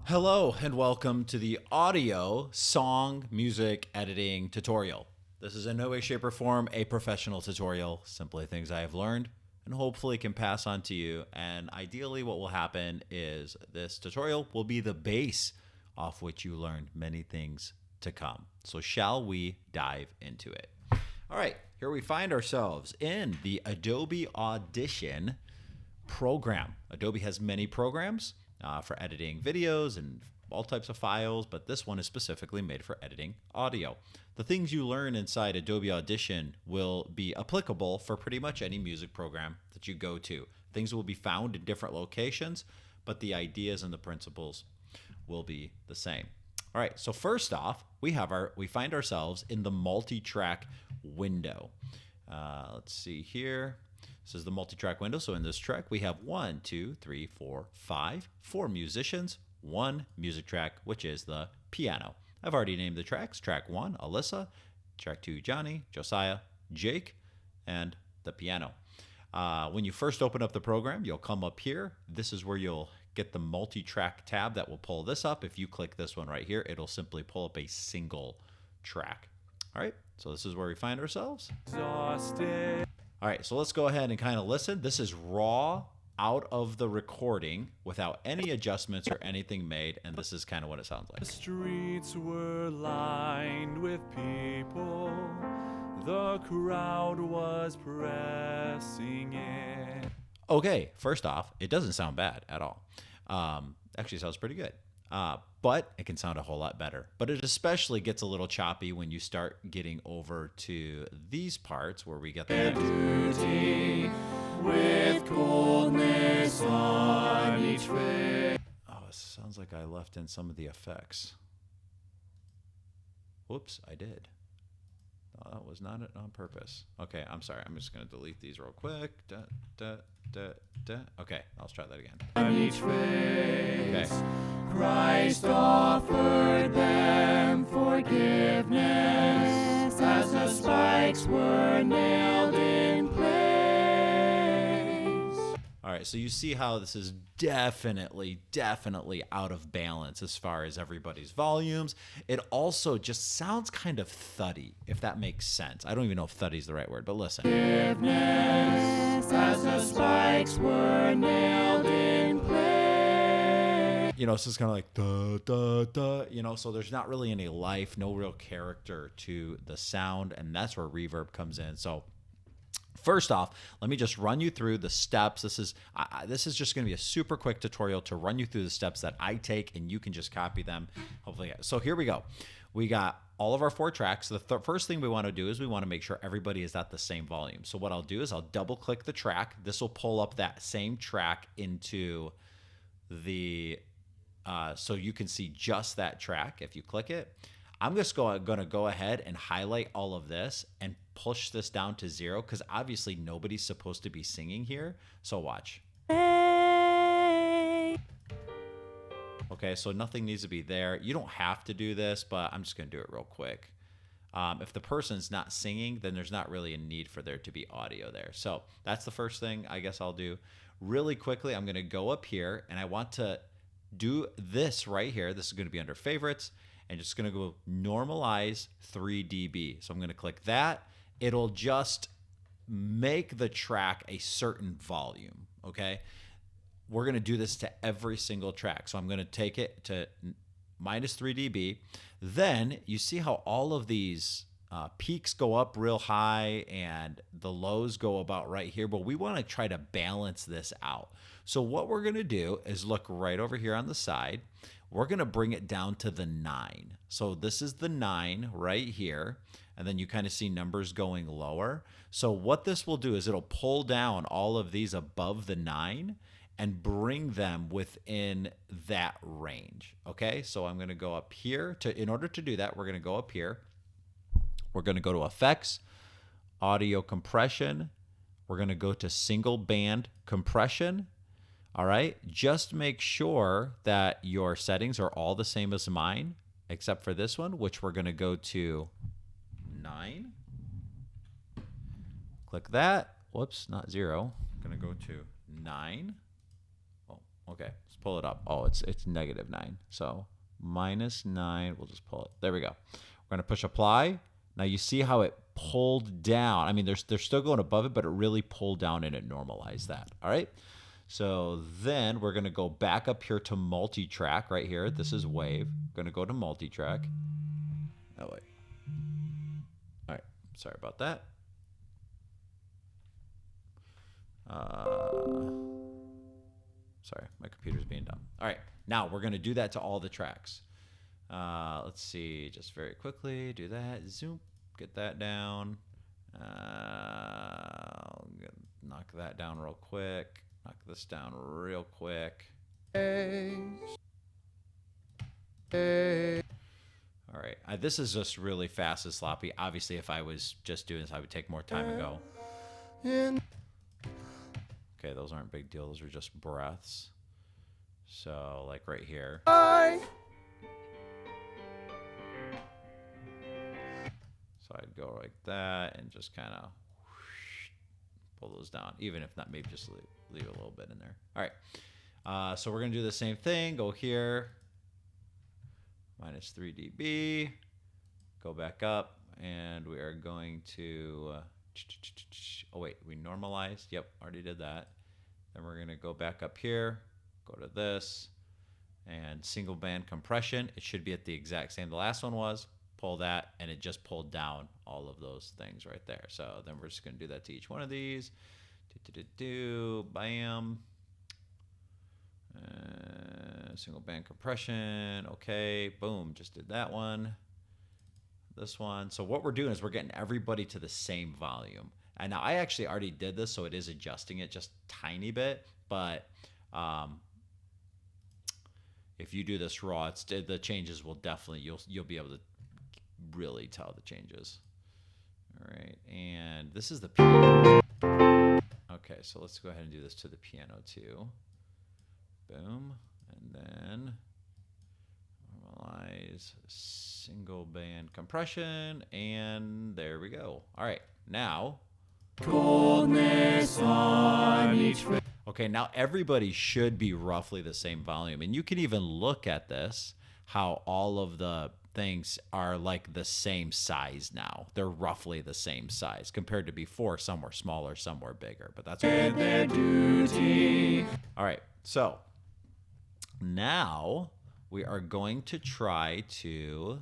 Hello and welcome to the audio song music editing tutorial. This is in no way, shape, or form a professional tutorial, simply things I have learned and hopefully can pass on to you. And ideally what will happen is this tutorial will be the base off which you learn many things to come. So shall we dive into it? All right, here we find ourselves in the Adobe Audition program. Adobe has many programs for editing videos and all types of files, but this one is specifically made for editing audio. The things you learn inside Adobe Audition will be applicable for pretty much any music program that you go to. Things will be found in different locations, but the ideas and the principles will be the same. All right, so first off, we find ourselves in the multi-track window. Let's see here. This is the multi-track window. So in this track, we have 4 musicians, one music track, which is the piano. I've already named the tracks. Track 1, Alyssa. Track 2, Johnny, Josiah, Jake, and the piano. When you first open up the program, you'll come up here. This is where you'll get the multi-track tab that will pull this up. If you click this one right here, it'll simply pull up a single track. All right, so this is where we find ourselves. Exhausted. All right, so let's go ahead and kind of listen. This is raw out of the recording without any adjustments or anything made, and this is kind of what it sounds like. The streets were lined with people. The crowd was pressing in. Okay, first off, it doesn't sound bad at all. Actually, sounds pretty good. But it can sound a whole lot better. But it especially gets a little choppy when you start getting over to these parts where we get the Duty with coldness on each face. Oh, it sounds like I left in some of the effects. Whoops, I did. Oh, that was not it on purpose. Okay, I'm sorry. I'm just going to delete these real quick. Okay, I'll try that again. On each face, Okay. Christ offered them forgiveness as the spikes were nailed in place. All right, so you see how this is definitely out of balance as far as everybody's volumes. It also just sounds kind of thuddy, if that makes sense. I don't even know if thuddy is the right word, but listen. Forgiveness as the spikes were nailed in place. You know, it's just kind of like da da da. You know, so there's not really any life, no real character to the sound, and that's where reverb comes in. So first off, let me just run you through the steps. This is just going to be a super quick tutorial to run you through the steps that I take, and you can just copy them. Hopefully, so here we go. We got all of our 4 tracks. The first thing we want to do is we want to make sure everybody is at the same volume. So what I'll do is I'll double click the track. This will pull up that same track into the so you can see just that track if you click it. I'm just going to go ahead and highlight all of this and push this down to 0 because obviously nobody's supposed to be singing here. So watch. Okay, so nothing needs to be there. You don't have to do this, but I'm just going to do it real quick. If the person's not singing, then there's not really a need for there to be audio there. So that's the first thing I guess I'll do. Really quickly, I'm going to go up here, and I want to do this right here. This is going to be under favorites, and just going to go normalize 3 dB. So I'm going to click that. It'll just make the track a certain volume, okay? We're going to do this to every single track. So I'm going to take it to minus 3 dB. Then you see how all of these peaks go up real high and the lows go about right here, but we want to try to balance this out. So what we're going to do is look right over here on the side. We're going to bring it down to the 9. So this is the 9 right here. And then you kind of see numbers going lower. So what this will do is it'll pull down all of these above the 9 and bring them within that range. Okay, so I'm going to go up here. In order to do that, we're going to go up here. We're going to go to Effects, Audio Compression. We're going to go to Single Band Compression. All right, just make sure that your settings are all the same as mine, except for this one, which we're going to go to 9. Click that. Whoops, not 0. I'm going to go to 9. Oh, Okay, let's pull it up. Oh, it's -9. So -9. We'll just pull it. There we go. We're gonna push apply. Now you see how it pulled down. I mean, they're still going above it, but it really pulled down and it normalized that. All right. So then we're gonna go back up here to multi-track right here. This is wave. Gonna go to multi-track. Oh wait. All right. Sorry about that. Sorry, my computer's being dumb. All right, now we're gonna do that to all the tracks. Let's see, just very quickly, do that. Zoom, get that down. Knock that down real quick. Knock this down real quick. All right, this is just really fast and sloppy. Obviously, if I was just doing this, I would take more time and go. Okay, those aren't big deal. Those are just breaths. So, like right here. So I'd go like that and just kind of pull those down, even if not, maybe just leave a little bit in there. All right. So we're going to do the same thing. Go here. -3 dB. Go back up. And we are going to... oh, wait. We normalized. Yep, already did that. Then we're going to go back up here. Go to this. And single band compression. It should be at the exact same. The last one was. Pull that. And it just pulled down all of those things right there. So then we're just going to do that to each one of these. Bam. Single band compression. Okay, boom, just did that one. This one. So what we're doing is we're getting everybody to the same volume. And now I actually already did this, so it is adjusting it just tiny bit. But if you do this raw, the changes will definitely, you'll be able to really tell the changes. All right, and this is the piano. Okay, so let's go ahead and do this to the piano too. Boom. And then normalize single band compression. And there we go. All right. Now. Coldness on each. Okay, now everybody should be roughly the same volume. And you can even look at this, how all of the things are like the same size now. They're roughly the same size compared to before. Some were smaller, some were bigger, but that's what their duty. All right, so now we are going to try to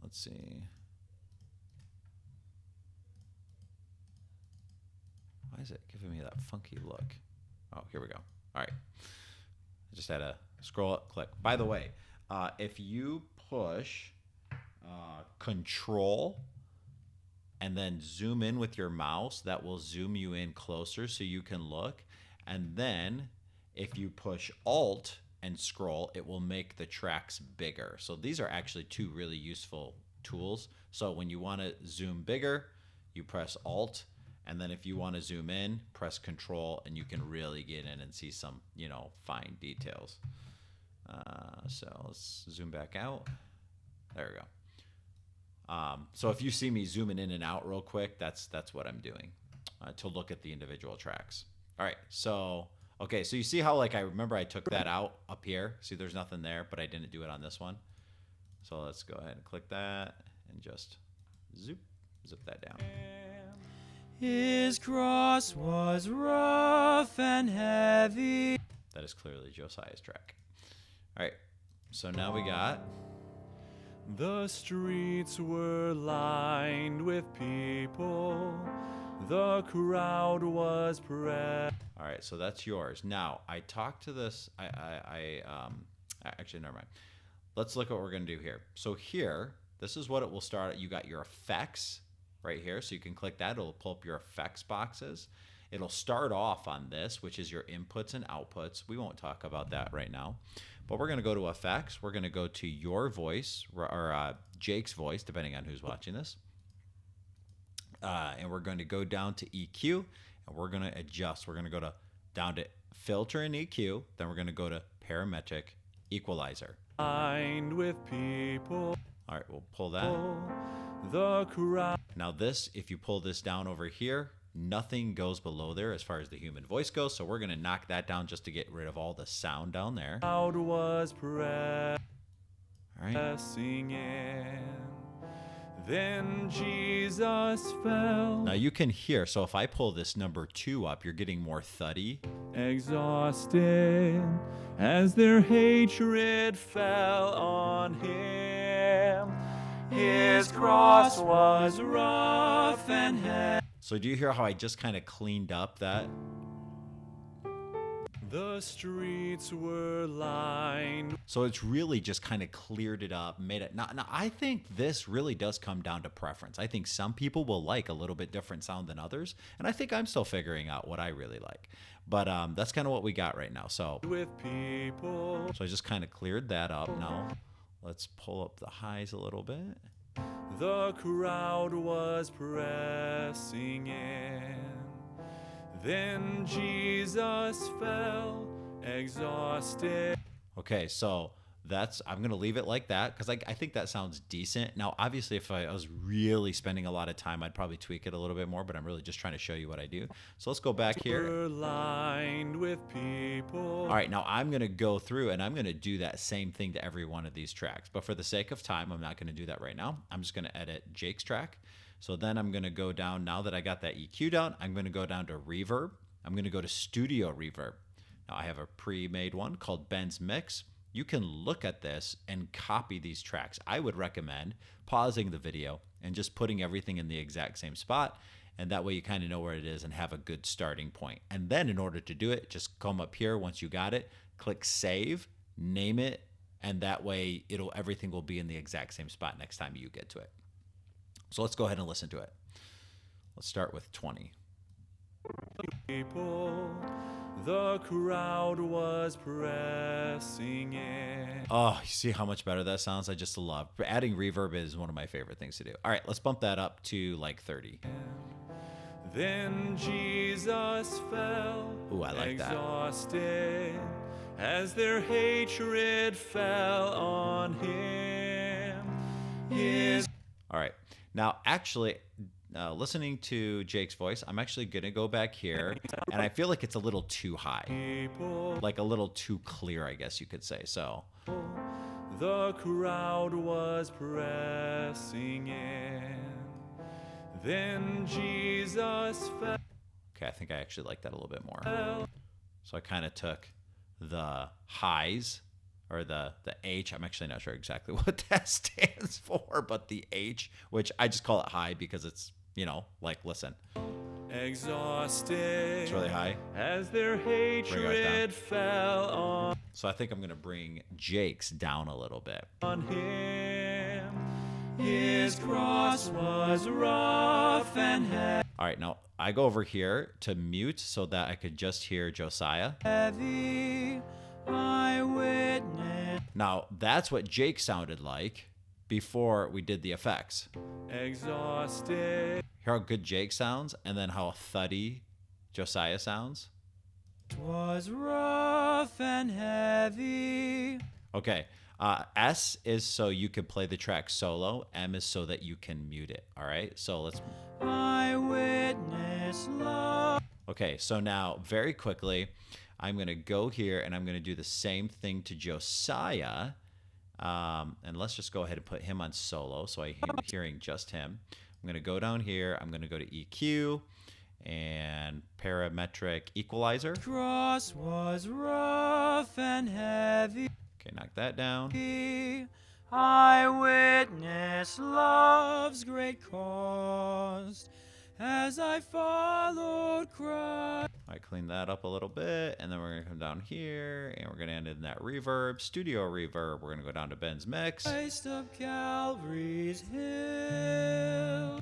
let's see. Why is it giving me that funky look? Oh, here we go. All right. I just had to scroll up, click. By the way, if you push Control and then zoom in with your mouse, that will zoom you in closer so you can look. And then if you push Alt and scroll, it will make the tracks bigger. So these are actually two really useful tools. So when you want to zoom bigger, you press Alt. And then if you want to zoom in, press Control, and you can really get in and see some, fine details. So let's zoom back out. There we go. So if you see me zooming in and out real quick, that's what I'm doing to look at the individual tracks. All right. So, okay. So you see how, I remember I took that out up here. See, there's nothing there, but I didn't do it on this one. So let's go ahead and click that and just zip that down. His cross was rough and heavy. That is clearly Josiah's track. All right, so now we got... The streets were lined with people. The crowd was pressed. All right, so that's yours. Now, I talked to this... actually, never mind. Let's look at what we're going to do here. So here, this is what it will start at. You got your effects right here, so you can click that. It'll pull up your effects boxes. It'll start off on this, which is your inputs and outputs. We won't talk about that right now, but we're going to go to effects. We're going to go to your voice, or Jake's voice, depending on who's watching this, and we're going to go down to EQ, and we're going to adjust. We're going to go down to filter and EQ. Then we're going to go to parametric equalizer. Lined with people. All right, we'll pull that. The crowd. Now this, if you pull this down over here, Nothing goes below there as far as the human voice goes. So we're going to knock that down just to get rid of all the sound down there. Crowd was All right. pressing in. Then Jesus fell, Now you can hear, so if I pull this number 2 up, you're getting more thuddy. exhausted, as their hatred fell on him. His cross was rough and heavy. So do you hear how I just kind of cleaned up that? The streets were lined. So it's really just kind of cleared it up, made it. Now, I think this really does come down to preference. I think some people will like a little bit different sound than others, and I think I'm still figuring out what I really like. But that's kind of what we got right now. So With people, I just kind of cleared that up. Now let's pull up the highs a little bit. the crowd was pressing in. Then Jesus fell, exhausted. Okay, so I'm going to leave it like that because I think that sounds decent. Now, obviously, if I was really spending a lot of time, I'd probably tweak it a little bit more, but I'm really just trying to show you what I do. So let's go back here. Were lined with people. All right, now I'm going to go through and I'm going to do that same thing to every one of these tracks. But for the sake of time, I'm not going to do that right now. I'm just going to edit Jake's track. So then I'm going to go down, now that I got that EQ down, I'm going to go down to reverb. I'm going to go to studio reverb. Now I have a pre-made one called Ben's Mix. You can look at this and copy these tracks. I would recommend pausing the video and just putting everything in the exact same spot. And that way you kind of know where it is and have a good starting point. And then in order to do it, just come up here once you got it, click save, name it, and that way everything will be in the exact same spot next time you get to it. So let's go ahead and listen to it. Let's start with 20. People, the crowd was pressing in. Oh, you see how much better that sounds? I just love. Adding reverb is one of my favorite things to do. All right, let's bump that up to like 30. Then Jesus fell, Ooh, I like that. exhausted, as their hatred fell on him. His All right. Now, actually, listening to Jake's voice, I'm actually going to go back here, and I feel like it's a little too high. people, Like a little too clear, I guess you could say. So, the crowd was pressing in. Then Jesus fell. okay, I think I actually like that a little bit more. So I kind of took the highs, or the H. I'm actually not sure exactly what that stands for, but the H, which I just call it high because it's, like, listen. Exhausted. It's really high. As their down. hatred fell So I think I'm going to bring Jake's down a little bit. on him. His cross was rough and All right, now I go over here to mute so that I could just hear Josiah. heavy. I witnessed. Now, that's what Jake sounded like before we did the effects. Exhausted. Hear how good Jake sounds and then how thuddy Josiah sounds? Was rough and heavy. Okay, S is so you can play the track solo. M is so that you can mute it, all right? So let's... I witness love. Okay, so now very quickly, I'm going to go here and I'm going to do the same thing to Josiah. And let's just go ahead and put him on solo so I'm hearing just him. I'm going to go down here. I'm going to go to EQ and parametric equalizer. Cross was rough and heavy. Okay, knock that down. I witness love's great cause as I followed Christ. All right, clean that up a little bit, and then we're going to come down here, and we're going to end in that reverb, studio reverb. We're going to go down to Ben's Mix. Christ of Calvary's hill.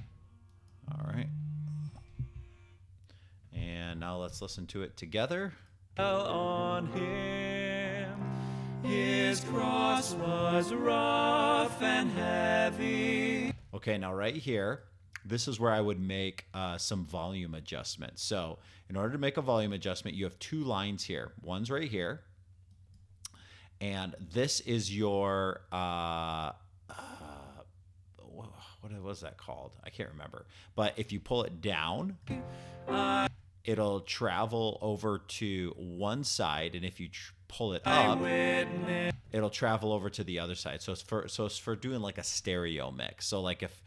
All right. And now let's listen to it together. Fell on him. His cross was rough and heavy. Okay, now right here, this is where I would make some volume adjustments. So in order to make a volume adjustment, you have two lines here. One's right here. And this is your, what was that called? I can't remember. But if you pull it down, it'll travel over to one side, and if you pull it up, it'll travel over to the other side. So it's for doing like a stereo mix. So like if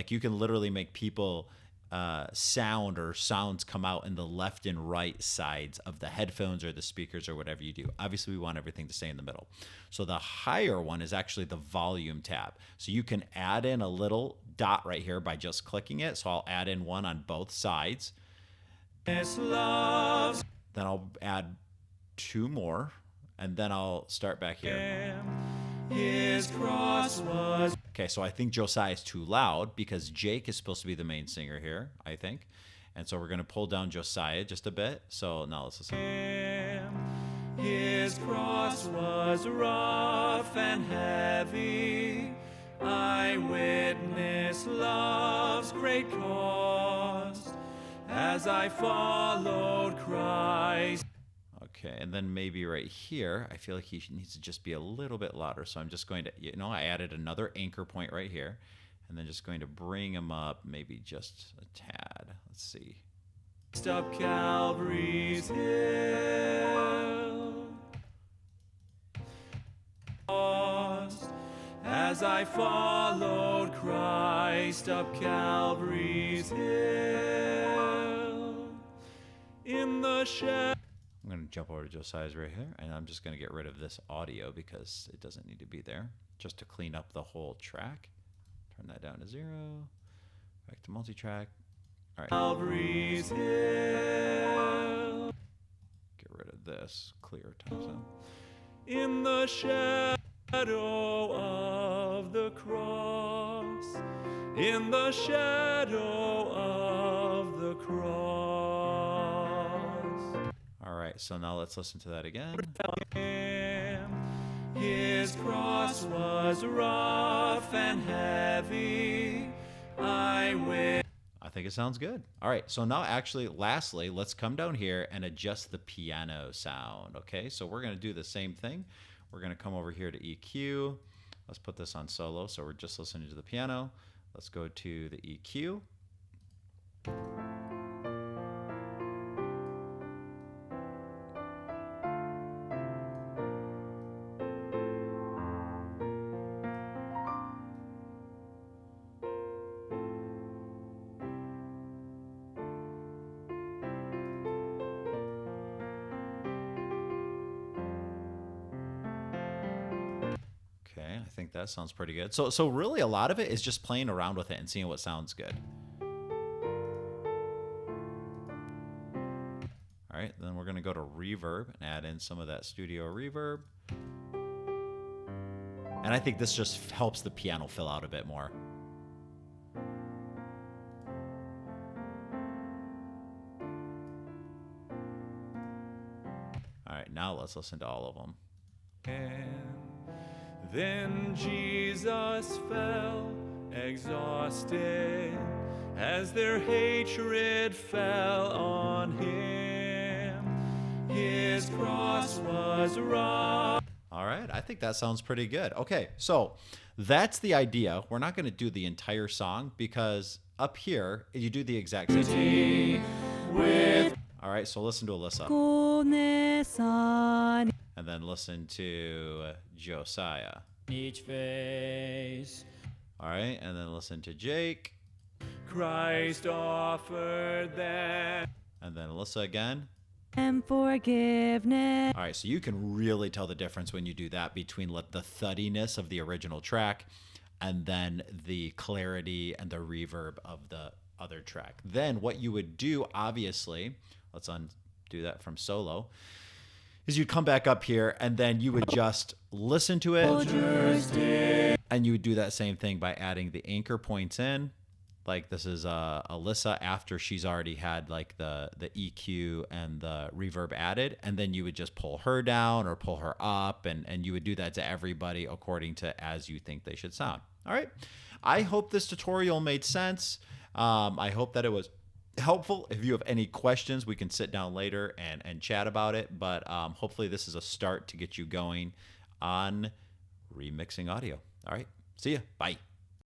you can literally make people sounds come out in the left and right sides of the headphones or the speakers or whatever you do. Obviously, we want everything to stay in the middle. So the higher one is actually the volume tab. So you can add in a little dot right here by just clicking it. So I'll add in one on both sides. Then I'll add two more, and then I'll start back here. His cross was... Okay, so I think Josiah is too loud because Jake is supposed to be the main singer here, I think. And so we're going to pull down Josiah just a bit. So now let's listen. His cross was rough and heavy. I witnessed love's great cost as I followed Christ. Okay, and then maybe right here, I feel like he needs to just be a little bit louder. So I'm just going to, I added another anchor point right here. And then just going to bring him up maybe just a tad. Let's see. Up Calvary's hill. As I followed Christ up Calvary's hill. In the shadow. I'm going to jump over to Josiah's right here, and I'm just going to get rid of this audio because it doesn't need to be there, just to clean up the whole track. Turn that down to 0. Back to multi-track. All right. Calvary's hill. Get rid of this. Clear time zone. In the shadow of the cross. In the shadow of the cross. All right, so now let's listen to that again. His cross was rough and heavy. I think it sounds good. All right, so now actually, lastly, let's come down here and adjust the piano sound, okay? So we're going to do the same thing. We're going to come over here to EQ. Let's put this on solo, so we're just listening to the piano. Let's go to the EQ. Okay, I think that sounds pretty good. So really a lot of it is just playing around with it and seeing what sounds good. All right, then we're going to go to reverb and add in some of that studio reverb. And I think this just helps the piano fill out a bit more. All right, now let's listen to all of them. And then Jesus fell exhausted as their hatred fell on him. His cross was rough. All right, I think that sounds pretty good. Okay, so that's the idea. We're not going to do the entire song because up here, you do the exact same thing. All right, so listen to Alyssa. And then listen to Josiah. Each face. All right, and then listen to Jake. Christ offered them. And then Alyssa again. And forgiveness. All right, so you can really tell the difference when you do that between the thuddiness of the original track and then the clarity and the reverb of the other track. Then what you would do, obviously, let's undo that from solo, is you'd come back up here and then you would just listen to it. And you would do that same thing by adding the anchor points in. Like this is Alyssa after she's already had like the EQ and the reverb added. And then you would just pull her down or pull her up. And you would do that to everybody according to as you think they should sound. All right. I hope this tutorial made sense. I hope that it was helpful. If you have any questions, we can sit down later and chat about it. But hopefully this is a start to get you going on remixing audio. All right. See ya. Bye.